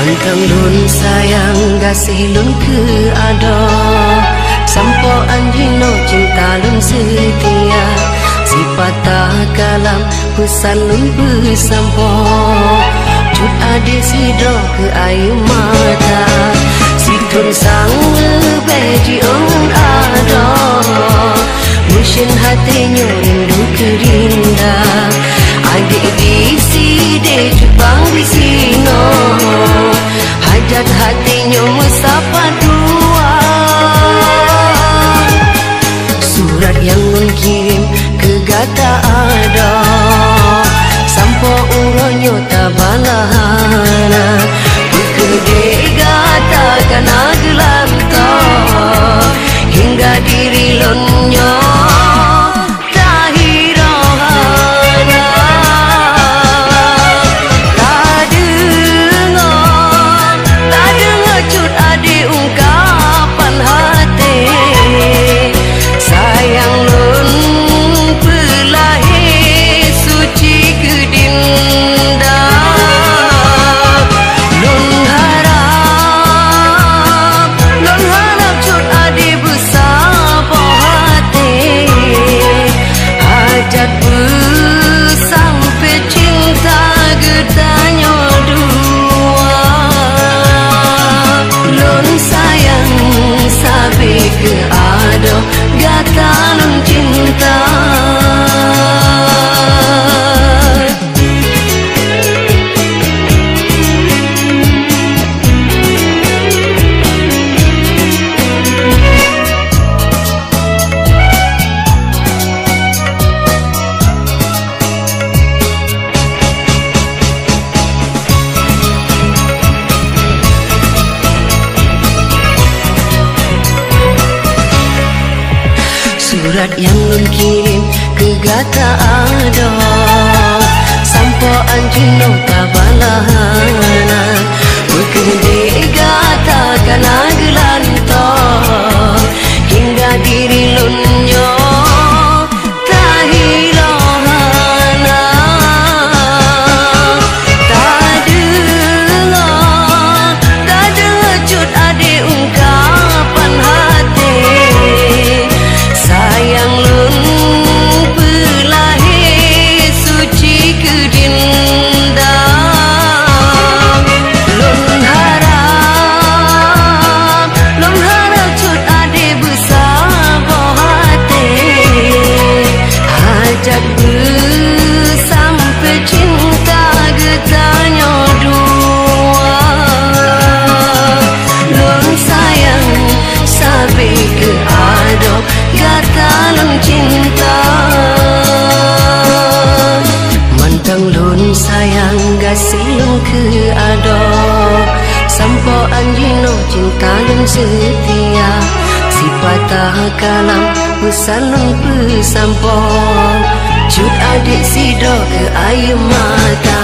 Mantang lun sayang gasih lun ke ado, sampo anjino cinta lun setia. Si patah kalam pesan lun bersampo, cut ade sidro ke air mata. Si tun sang beji on ado, musin hatinya rindu kerinda. Adik bisi de cupang bisino, hajat hatinya mesapa dua. Surat yang nun kirim ke gata ada, sampo uronyo tabalahana. Berkede gata kana gelanto, hingga diri lonyo surat yang nun kirim ke gata ado, sampo anjino tabalahana. Berkede gata kana gelanto, hingga diri lunyo tahilohana. Tadela cut ade ungkapan hati. Sayang lun pelahi suci kedinda. Lun harap cut ade bersabo hati. Hajat bersampai cinta getanya dua. Lun sayang sampai ke ado, gata lun cinta. Mantang lun sayang gasih lun ke ado, sampo anjino cinta lun setia. Si patah kalam pesan lun bersampo, cut adik sidro ke air mata.